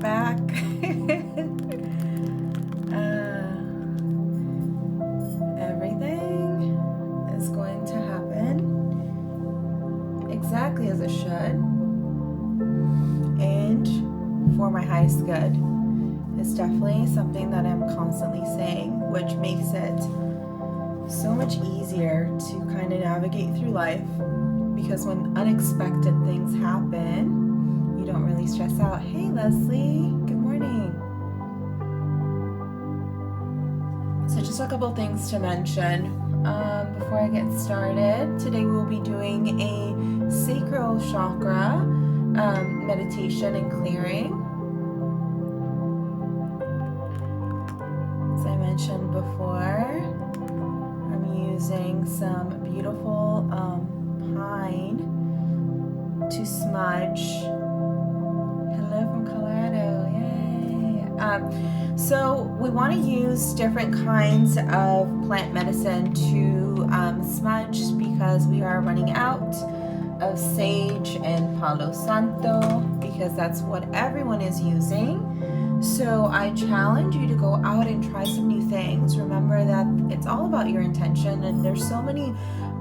back. Everything is going to happen exactly as it should and for my highest good. It's definitely something that I'm constantly saying, which makes it so much easier to kind of navigate through life, because when unexpected things happen, you don't really stress out. Hey Leslie, good morning. So just a couple things to mention before I get started. Today we'll be doing a sacral chakra meditation and clearing. As I mentioned before, I'm using some beautiful pine to smudge. Hello from Colorado, yay! So we want to use different kinds of plant medicine to smudge, because we are running out of sage and Palo Santo, because that's what everyone is using. So I challenge you to go out and try some new things. Remember that it's all about your intention, and there's so many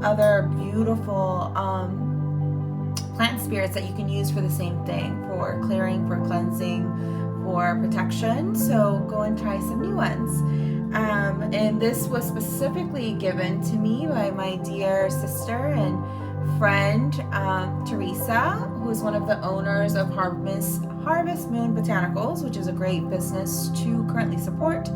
other beautiful plant spirits that you can use for the same thing, for clearing, for cleansing, for protection. So go and try some new ones. And this was specifically given to me by my dear sister and friend Teresa, who is one of the owners of Harvest Moon Botanicals, which is a great business to currently support.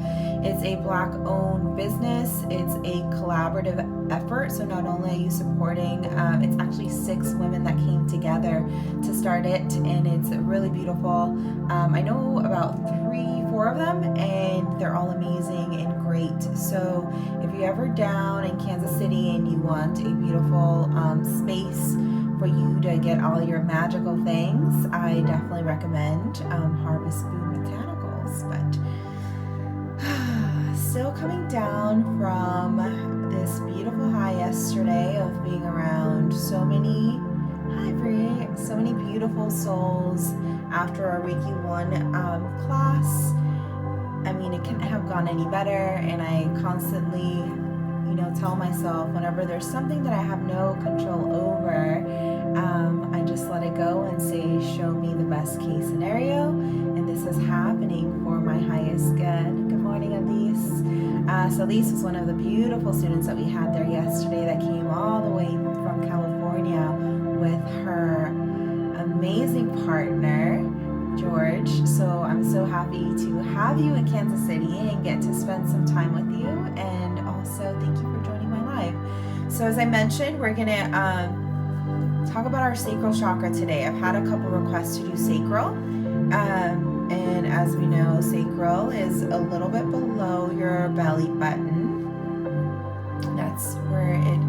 It's a Black-owned business. It's a collaborative effort. So not only are you supporting, it's actually 6 women that came together to start it, and it's really beautiful. I know about 3-4 of them, and they're all amazing and great. So if you're ever down in Kansas City and you want a beautiful space for you to get all your magical things, I definitely recommend Harvest Moon Botanicals. But still coming down from this beautiful high yesterday of being around so many beautiful souls after our Reiki 1 class. I mean, it couldn't have gone any better, and I constantly tell myself, whenever there's something that I have no control over, I just let it go and say, show me the best case scenario, and this is happening for my highest good. Good morning, Elise. So Elise was one of the beautiful students that we had there yesterday, that came all the way from California with her amazing partner, George. So I'm so happy to have you in Kansas City and get to spend some time with you, and also thank you for joining my live. So as I mentioned, we're gonna talk about our sacral chakra today. I've had a couple requests to do sacral, and as we know, sacral is a little bit below your belly button. That's where it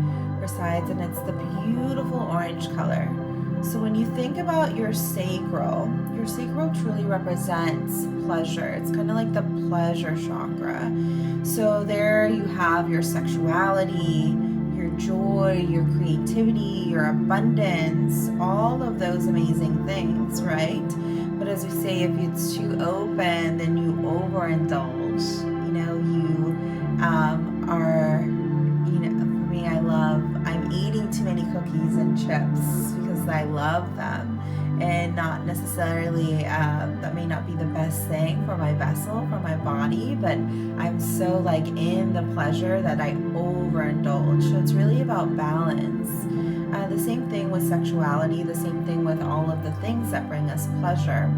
resides, and it's the beautiful orange color. So when you think about your sacral truly represents pleasure. It's kind of like the pleasure chakra. So there you have your sexuality, your joy, your creativity, your abundance, all of those amazing things, right? But as we say, if it's too open, then you overindulge. You are, for me, I'm eating too many cookies and chips because I love them, and not necessarily, that may not be the best thing for my vessel, for my body, but I'm so in the pleasure that I overindulge. So it's really about balance. The same thing with sexuality, the same thing with all of the things that bring us pleasure.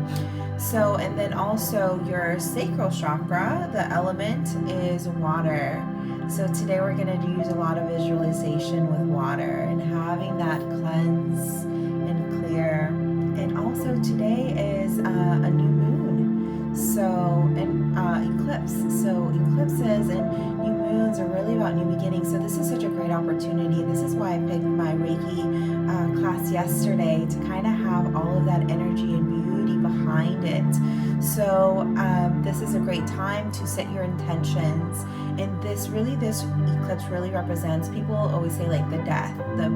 So, and then also your sacral chakra, the element is water. So today we're going to use a lot of visualization with water and having that cleanse and clear. And also today is a new moon, so an eclipse. So eclipses and new moons are really about new beginnings. So this is such a great opportunity. This is why I picked my Reiki class yesterday, to kind of have all of that energy and beauty behind it. So this is a great time to set your intentions. And this eclipse really represents, people always say the death, the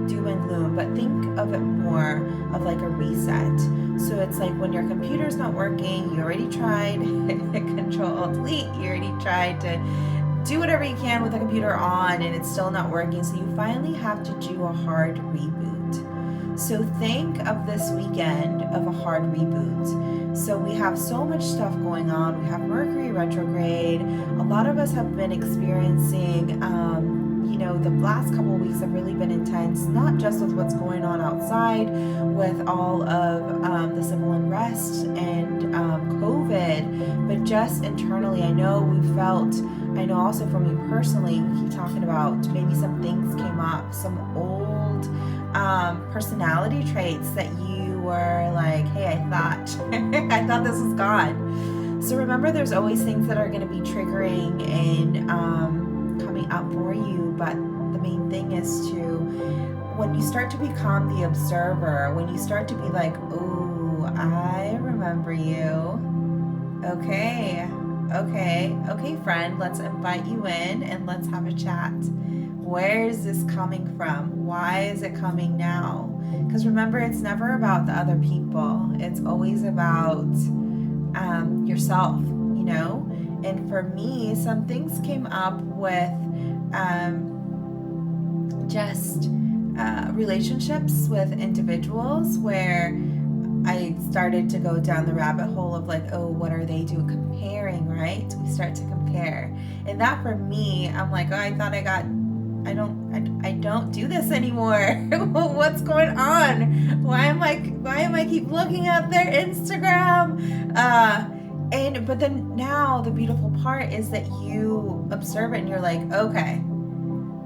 doom and gloom, but think of it more of like a reset. So it's like when your computer's not working, you already tried Control-Alt-Delete, you already tried to do whatever you can with the computer on and it's still not working, so you finally have to do a hard reboot. So think of this weekend of a hard reboot. So we have so much stuff going on. We have Mercury retrograde. A lot of us have been experiencing, the last couple of weeks have really been intense, not just with what's going on outside, with all of the civil unrest and COVID, but just internally. I know also for me personally, we keep talking about maybe some things came up, some old personality traits that you were like, hey, I thought this was gone. So remember, there's always things that are going to be triggering and coming up for you, but the main thing is when you start to become the observer, when you start to be like, oh, I remember you. Okay, friend, let's invite you in and let's have a chat. Where is this coming from? Why is it coming now? Because remember, it's never about the other people. It's always about yourself, And for me, some things came up with just relationships with individuals where I started to go down the rabbit hole of like, oh, what are they doing? Comparing, right? We start to compare. And that for me, I'm like, oh, I don't do this anymore. What's going on? Why am I keep looking at their Instagram? But then now the beautiful part is that you observe it and you're like, okay,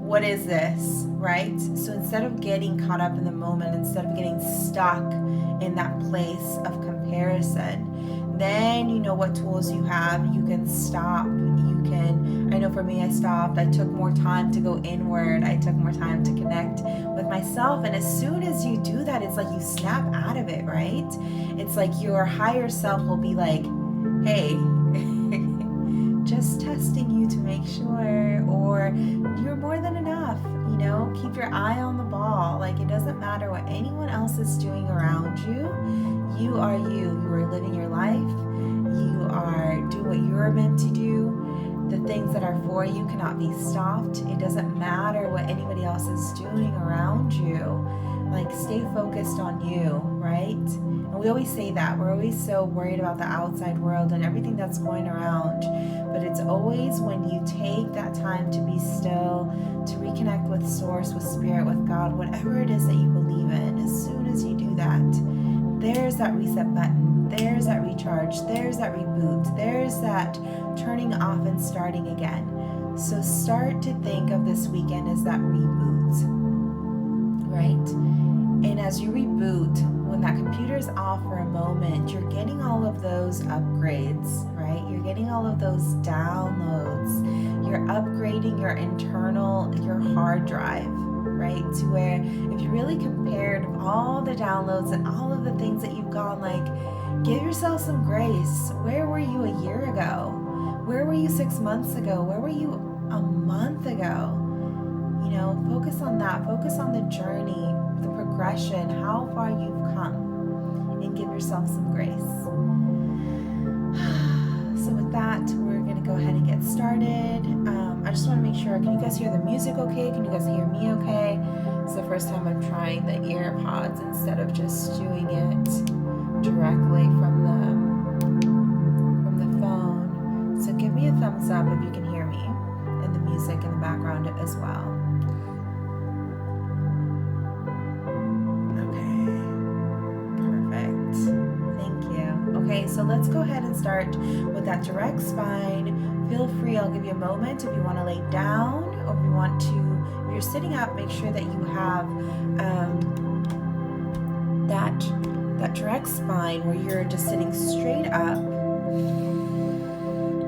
what is this, right? So instead of getting caught up in the moment, instead of getting stuck in that place of comparison, then you know what tools you have. You can stop. I know for me, I stopped. I took more time to go inward. I took more time to connect with myself. And as soon as you do that, it's like you snap out of it, right? It's like your higher self will be like, hey, just testing you to make sure, or you're more than enough, keep your eye on the ball. Like, it doesn't matter what anyone else is doing around you. You are you. You are living your life. You are doing what you're meant to do. The things that are for you cannot be stopped. It doesn't matter what anybody else is doing around you. Like, stay focused on you, right? And we always say that. We're always so worried about the outside world and everything that's going around. But it's always when you take that time to be still, to reconnect with Source, with Spirit, with God, whatever it is that you believe in, as soon as you do that, there's that reset button. There's that recharge. There's that reboot. There's that turning off and starting again. So start to think of this weekend as that reboot, right? And as you reboot, when that computer's off for a moment, you're getting all of those upgrades, right? You're getting all of those downloads. You're upgrading your hard drive, right? To where if you really compared all the downloads and all of the things that you've gone, like, give yourself some grace. Where were you a year ago? Where were you 6 months ago? Where were you a month ago? Focus on that. Focus on the journey, the progression, how far you've come, and give yourself some grace. So with that, we're going to go ahead and get started. I just want to make sure, can you guys hear the music okay? Can you guys hear me okay? It's the first time I'm trying the AirPods instead of just doing it directly from the phone. So give me a thumbs up if you can hear me, and the music in the background as well. Okay, so let's go ahead and start with that direct spine. Feel free, I'll give you a moment if you want to lay down, or if you're sitting up, make sure that you have that direct spine where you're just sitting straight up.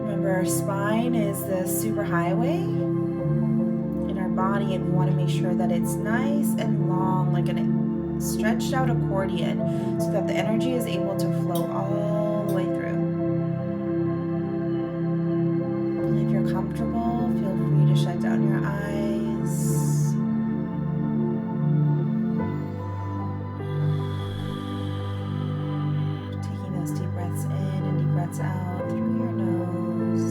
Remember, our spine is the superhighway in our body, and we want to make sure that it's nice and long, like an stretched out accordion, so that the energy is able to flow all the way through. And if you're comfortable, feel free to shut down your eyes. breaths out through your nose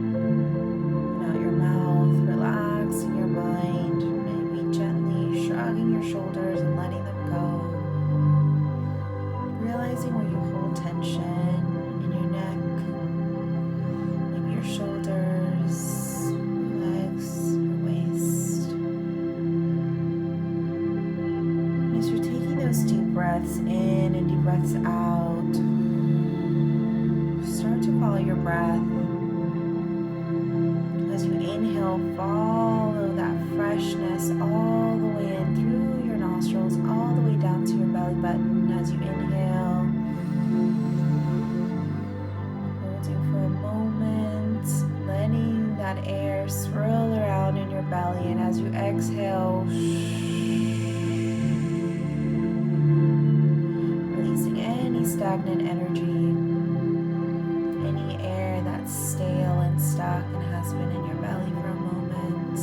and out your mouth, relaxing your mind, maybe gently shrugging your shoulders and letting them go. Realizing where you hold tension in your neck, maybe your shoulders, your legs, your waist. And as you're taking those deep breaths in and deep breaths out, start to follow your breath. As you inhale, follow that freshness all the way in through your nostrils, all the way down to your belly button. As you inhale, holding for a moment, letting that air swirl around in your belly. And as you exhale, releasing any stagnant energy, any air that's stale and stuck and has been in your belly for a moment.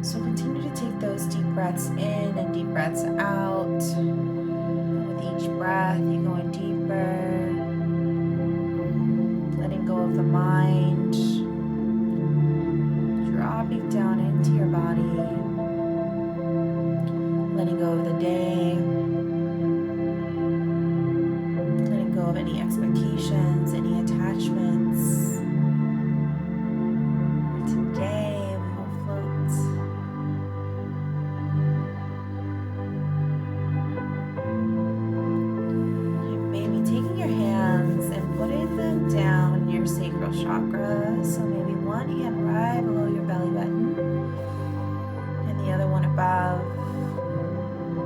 So continue to take those deep breaths in and deep breaths out. And with each breath, you're going deeper, letting go of the mind, dropping down into your body, letting go of the day, letting go of any expectations, any attachments. For today, we will float. And maybe taking your hands and putting them down in your sacral chakra. So maybe one hand right below your belly button and the other one above.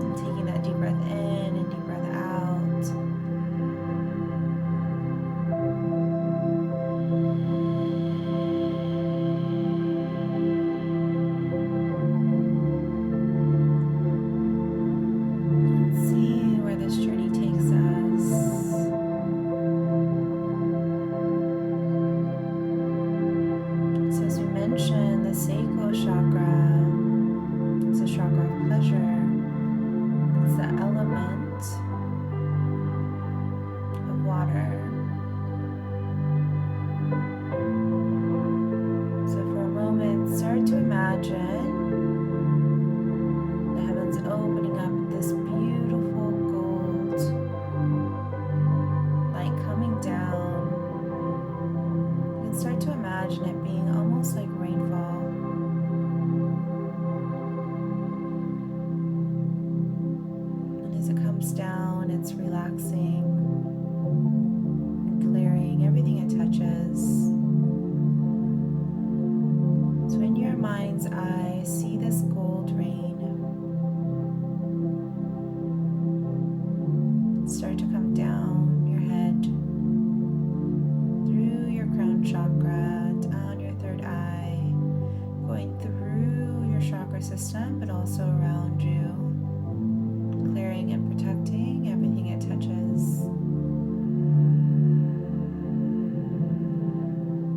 And taking that deep breath in and deep breath out. Let's see where this journey takes us. So as we mentioned, the sacral chakra is a chakra of pleasure. It's the element of water. So for a moment, start to imagine the heavens opening up with this beautiful gold light coming down. And start to imagine it being almost like rainfall. And as it comes down, it's relaxing, clearing everything it touches. So in your mind's eye, see this gold rain start to come down your head, through your crown chakra, down your third eye, going through your chakra system, but also around you, clearing and protecting everything it touches.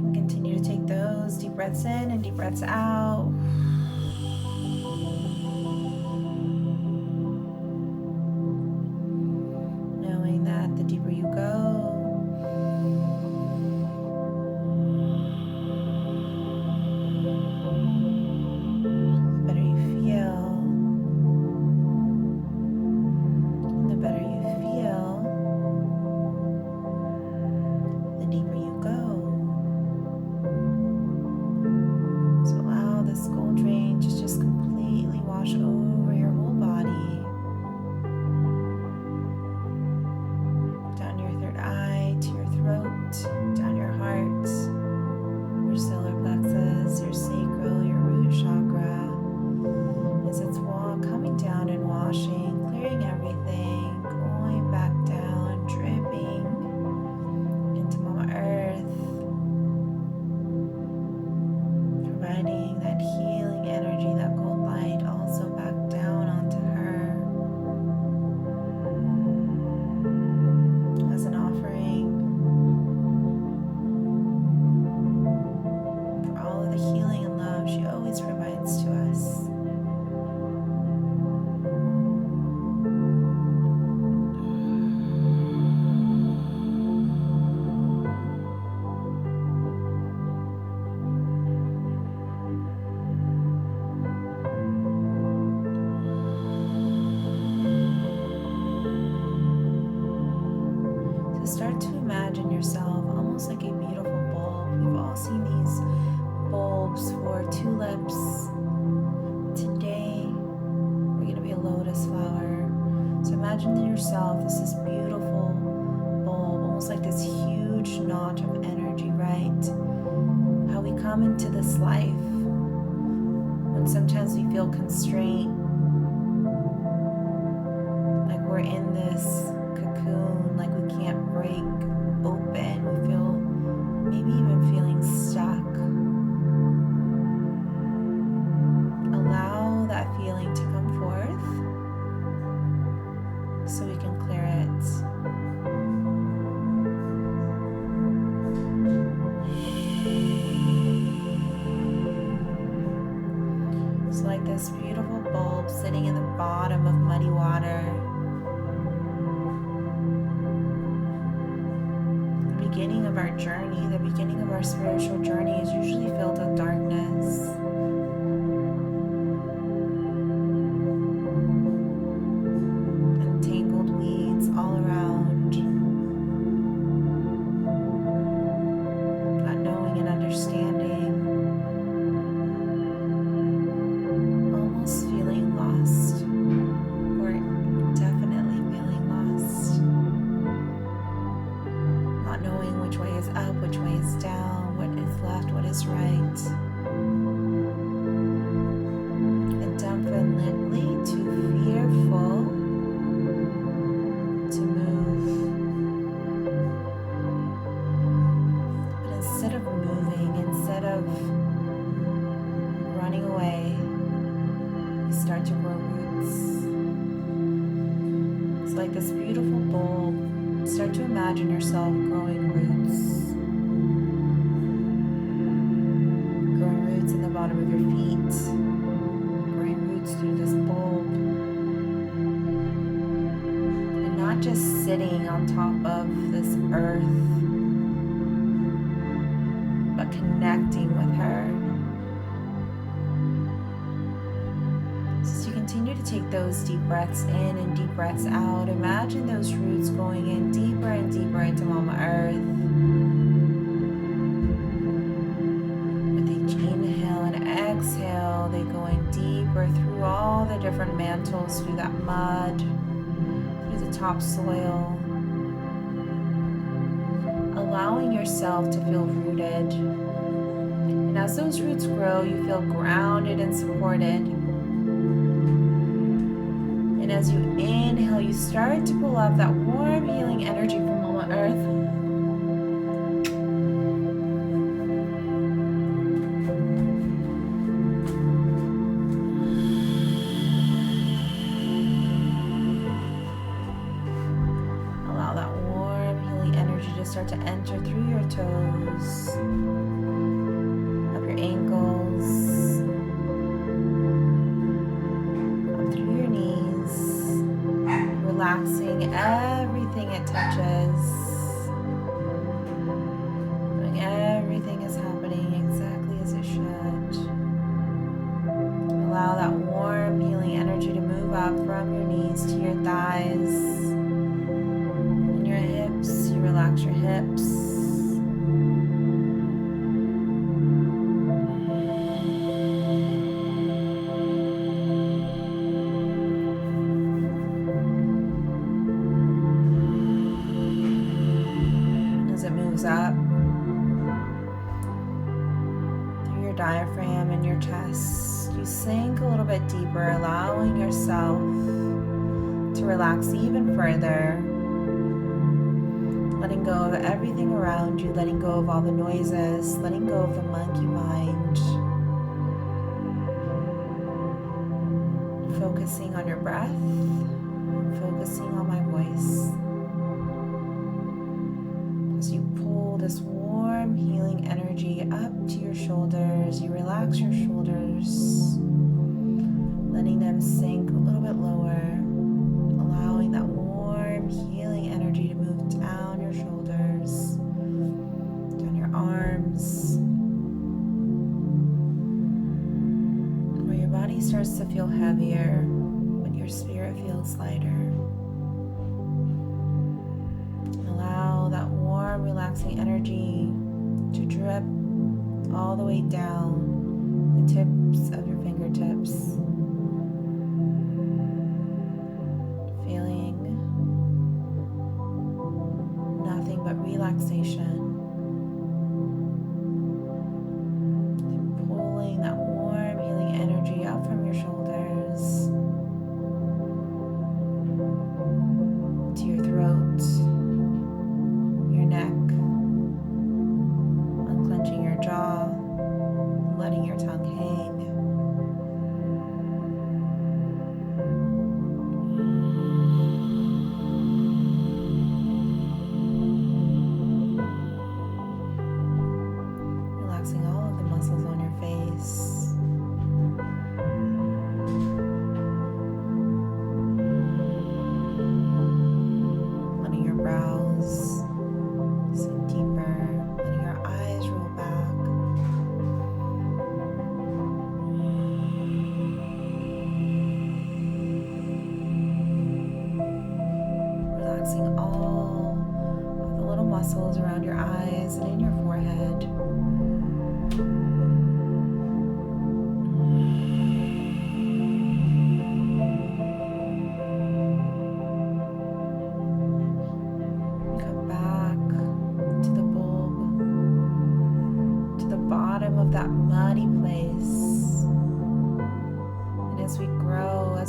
And continue to take those deep breaths in and deep breaths out. Knowing that the deeper you go, the better you feel. And the better you feel, the deeper you go. So allow this gold rain to just completely wash over your whole body, down your third eye to your throat, down your heart, your solar plexus, your sacral, your root chakra. As it's coming down and washing, clearing everything, going back down, dripping into Mama Earth, providing that healing energy, that gold light also back yourself as this beautiful bulb, almost like this huge knot of energy, right? How we come into this life when sometimes we feel constrained, like we're in this cocoon, like we can't break open. We feel maybe even feeling stuck. Allow that feeling to come forth so we can clear it. It's like this beautiful bulb sitting in the bottom of muddy water. The beginning of our journey, the beginning of our spiritual journey is usually filled with darkness. And tangled weeds all around. Not knowing and understanding. Almost feeling lost. Or definitely feeling lost. Not knowing which way is up, which way is down, what is left, what is right. And definitely too fearful to move. But instead of moving, instead of running away, you start to grow roots. It's like this beautiful bulb. Start to imagine yourself growing roots. Growing roots in the bottom of your feet. Growing roots through this bulb. And not just sitting on top of this earth, but connecting with her. So as you continue to take those deep breaths in and deep breaths out, imagine those roots going in deeper and deeper into Mama Earth. With each inhale and exhale, they go in deeper through all the different mantles, through that mud, through the topsoil. Allowing yourself to feel rooted. And as those roots grow, you feel grounded and supported. And as you inhale, you start to pull up that warm, healing energy from Mama Earth. Allow that warm, healing energy to start to enter through your toes, up your ankles, relaxing everything it touches, knowing everything is happening exactly as it should. Allow that warm, healing energy to move up from your knees to your thighs and your hips. You relax your hips. Up through your diaphragm and your chest, you sink a little bit deeper, allowing yourself to relax even further, letting go of everything around you, letting go of all the noises, letting go of the monkey mind, focusing on your breath, focusing on my voice. As you pull this warm, healing energy up to your shoulders, you relax your shoulders, letting them sink a little bit lower, allowing that warm, healing energy to move down your shoulders, down your arms, where your body starts to feel heavier, but your spirit feels lighter. Relaxing energy to drip all the way down the tips of your fingertips, feeling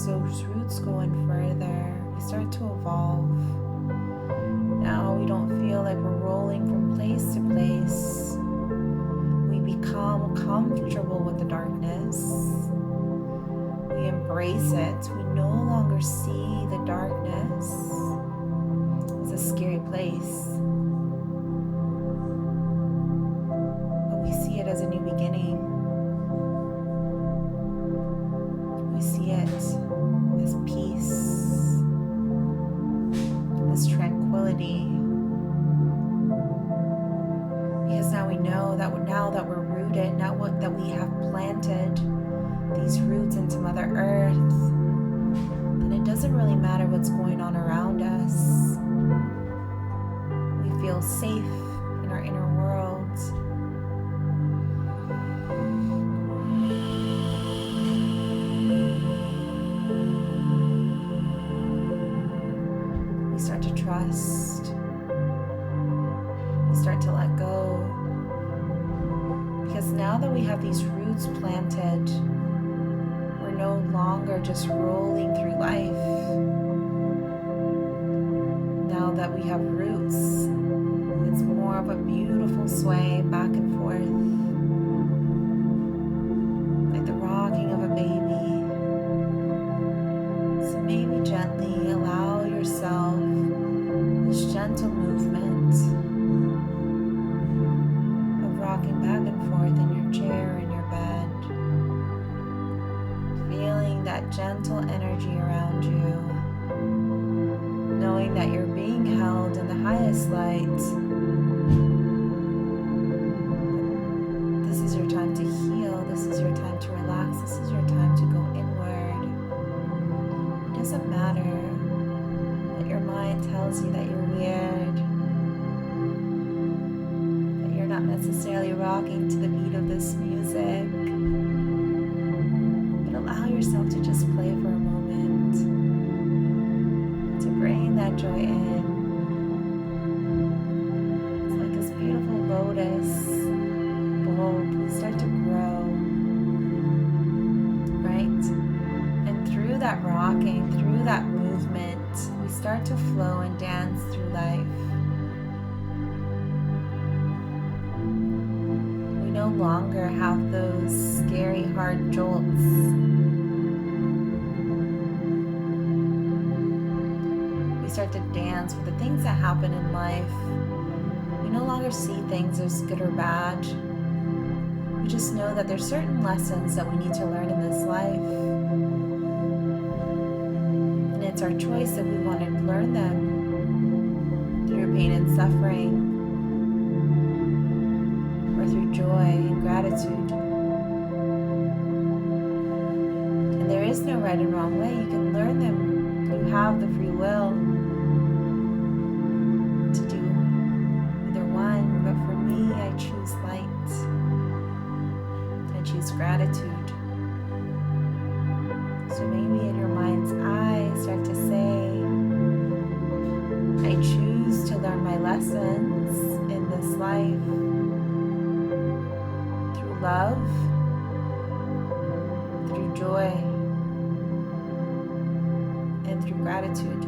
as those roots go in further, we start to evolve. Now we don't feel like we're rolling from place to place. We become comfortable with the darkness. We embrace it. We no longer see the darkness as a scary place, but we see it as a new beginning. We see it as peace, as tranquility. Because now we know that now that we're rooted, that we have planted these roots into Mother Earth, then it doesn't really matter what's going on around us. We feel safe in our inner world. We start to trust. We start to let go. Because now that we have these roots planted, we're no longer just rolling through life. Now that we have roots, it's more of a beautiful sway back and forth, like the rocking of a baby. So maybe gently allow yourself this gentle movement of rocking back and forth in your chair, in your bed, feeling that gentle energy around you, knowing that you're being held in the highest light. This is your time to heal. This is your time to relax. This is your time to go inward. It doesn't matter that your mind tells you that you're weird, that you're not necessarily rocking to the beat of this music. But allow yourself to just play for a moment, to bring that joy in. It's like this beautiful lotus bulb. We start to grow, right? And through that rocking, through that movement, we start to flow and dance through life. We no longer have those scary, hard jolts. We start to dance with the things that happen in life. We no longer see things as good or bad. We just know that there's certain lessons that we need to learn in this life. And it's our choice if we want to learn them through pain and suffering, or through joy and gratitude. And there is no right and wrong way. You can learn them. You have the free will to do either one, but for me, I choose light. I choose gratitude. So maybe in your mind's eye, start to say, I choose to learn my lessons in this life through love, through joy, and through gratitude.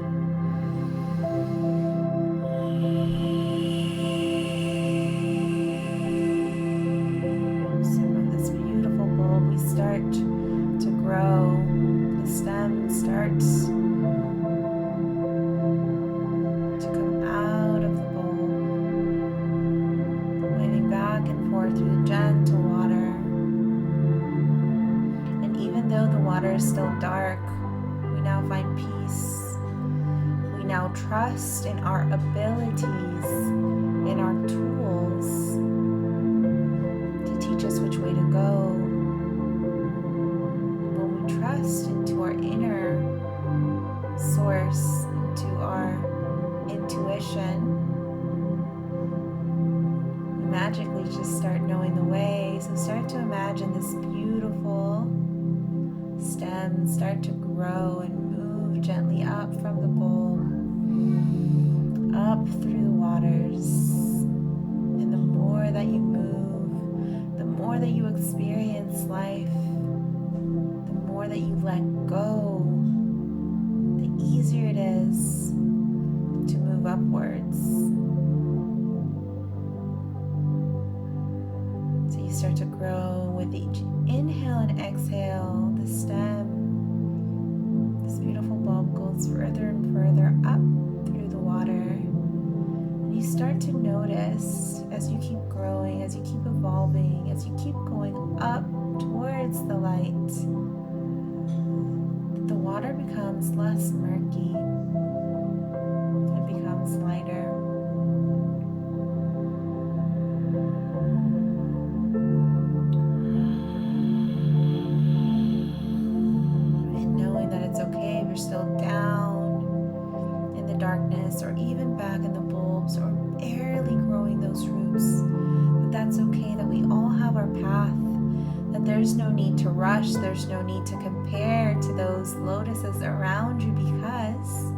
So from this beautiful bulb, we start to grow. The stem starts to come out of the bowl, waving back and forth through the gentle water. And even though the water is still dark, we now find peace. We now trust in our abilities, in our tools to teach us which way to go. When we trust into our inner source, into our intuition, we magically just start knowing the way. So start to imagine this beautiful stem start to grow and move gently up from the bowl, up through the waters. And the more that you move, the more that you experience life, the more that you let go becomes less murky. It becomes lighter. And knowing that it's okay if you're still down in the darkness, or even back in the bulbs, or barely growing those roots, that's okay, that we all have our path, that there's no need to rush, there's no need to compare to those lotuses around you, because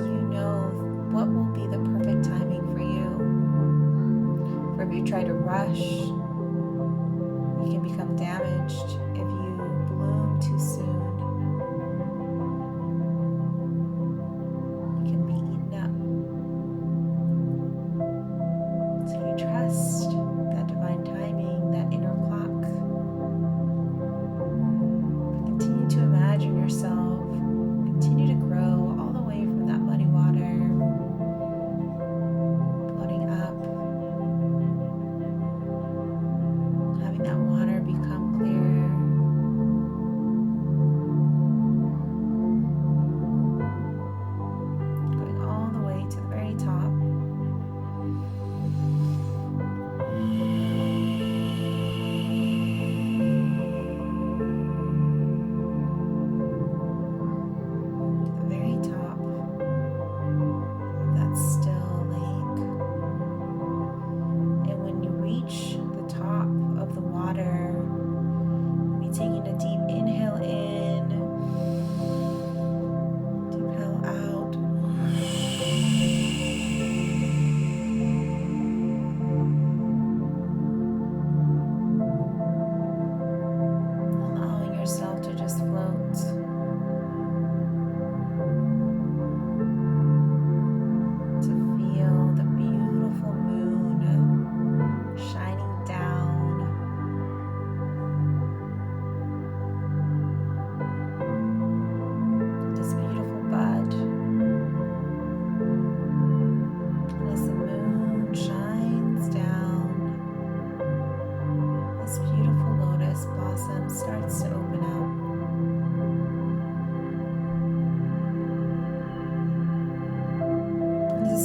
you know what will be the perfect timing for you. For if you try to rush, you can become damaged if you bloom too soon. You can be eaten up. So you trust that divine timing, that inner clock. Continue to imagine yourself, continue to grow all the way from that muddy water, floating up, having that water become clearer, going all the way to the very top.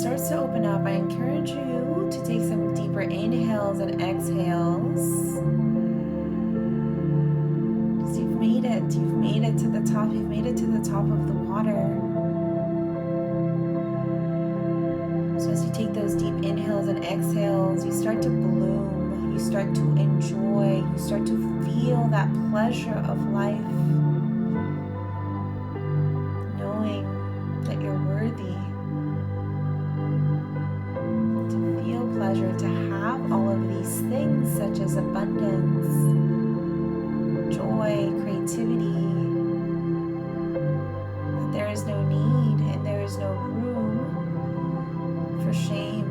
Starts to open up, I encourage you to take some deeper inhales and exhales. Because you've made it to the top, you've made it to the top of the water. So as you take those deep inhales and exhales, you start to bloom, you start to enjoy, you start to feel that pleasure of life, knowing that you're worthy. To have all of these things, such as abundance, joy, creativity, that there is no need and there is no room for shame,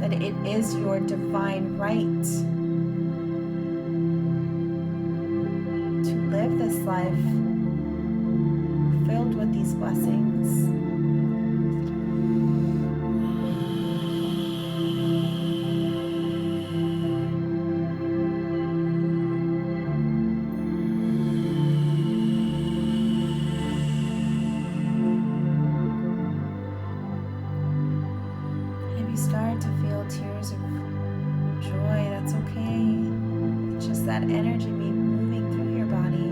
that it is your divine right to live this life filled with these blessings. Start to feel tears of joy, that's okay. It's just that energy moving through your body.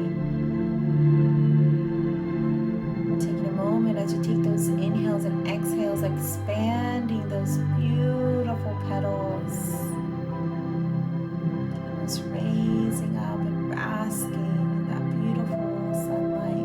Taking a moment as you take those inhales and exhales, expanding those beautiful petals, almost raising up and basking in that beautiful sunlight.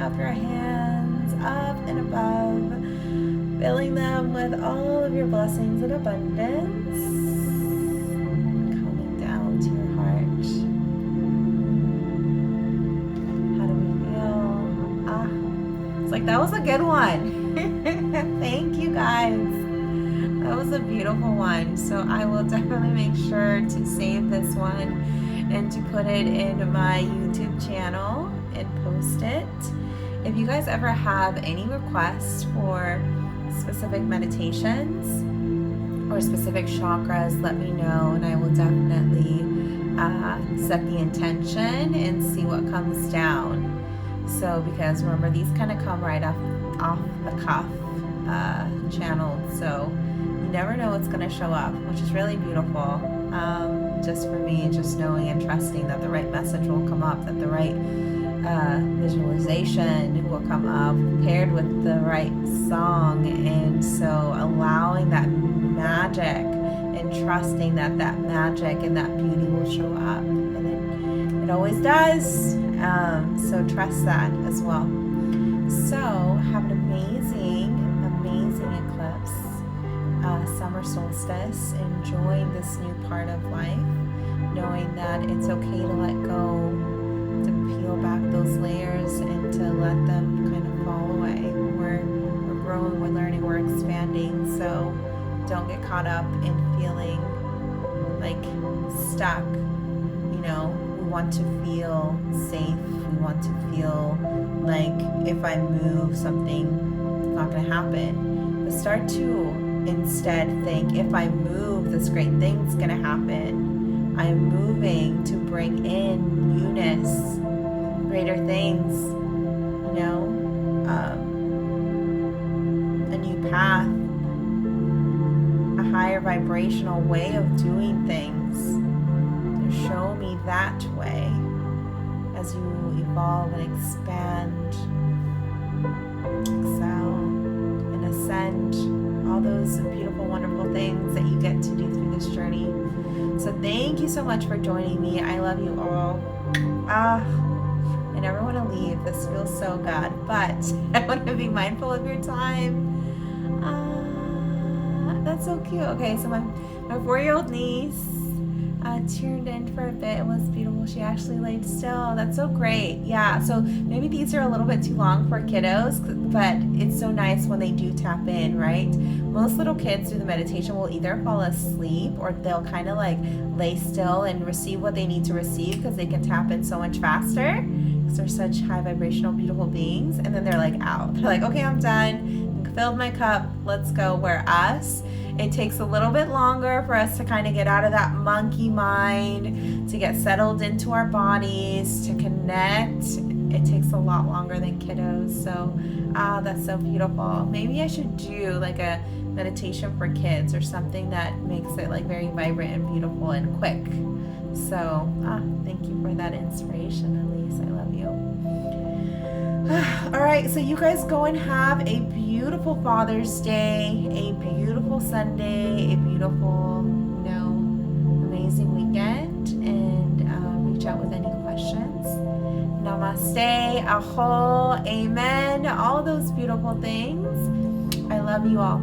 up your hands up and above, filling them with all of your blessings and abundance, coming down to your heart. How do we feel? It's like that was a good one. Thank you guys. That was a beautiful one. So I will definitely make sure to save this one and to put it in my YouTube channel and post it. If you guys ever have any requests for specific meditations or specific chakras, let me know, and I will definitely set the intention and see what comes down. So because remember, these kind of come right off the cuff channeled, so you never know what's going to show up, which is really beautiful. Just for me, just knowing and trusting that the right message will come up, that the right visualization will come up paired with the right song, and so allowing that magic and trusting that that magic and that beauty will show up, and it always does. So trust that as well. So have an amazing eclipse, summer solstice, enjoying this new part of life, knowing that it's okay to let go, to peel back those layers and to let them kind of fall away. We're growing, we're learning, we're expanding, so don't get caught up in feeling like stuck. You know, we want to feel safe, we want to feel like if I move, something's not going to happen. But start to instead think, if I move, this great thing's going to happen. I'm moving to bring in newness, greater things, you know, a new path, a higher vibrational way of doing things. To show me that way as you evolve and expand, excel, and ascend, all those beautiful, wonderful things that you get to do through this journey. So thank you so much for joining me. I love you all. I never want to leave. This feels so good, but I want to be mindful of your time. That's so cute. Okay, so my 4-year-old niece tuned in for a bit. It was beautiful. She actually laid still. That's so great. Yeah, so maybe these are a little bit too long for kiddos, but it's so nice when they do tap in, right? Most little kids through the meditation will either fall asleep or they'll kind of like lay still and receive what they need to receive because they can tap in so much faster because they're such high vibrational, beautiful beings. And then they're like out. They're like, okay, I'm done. I filled my cup. Let's go. Where us, it takes a little bit longer for us to kind of get out of that monkey mind, to get settled into our bodies, to connect. It takes a lot longer than kiddos. So that's so beautiful. Maybe I should do like a meditation for kids or something that makes it like very vibrant and beautiful and quick. So thank you for that inspiration, Elise. I love you. All right, so you guys go and have a beautiful Father's Day, a beautiful Sunday, a beautiful, amazing weekend, and reach out with any questions. Namaste, aho, amen, all those beautiful things. I love you all.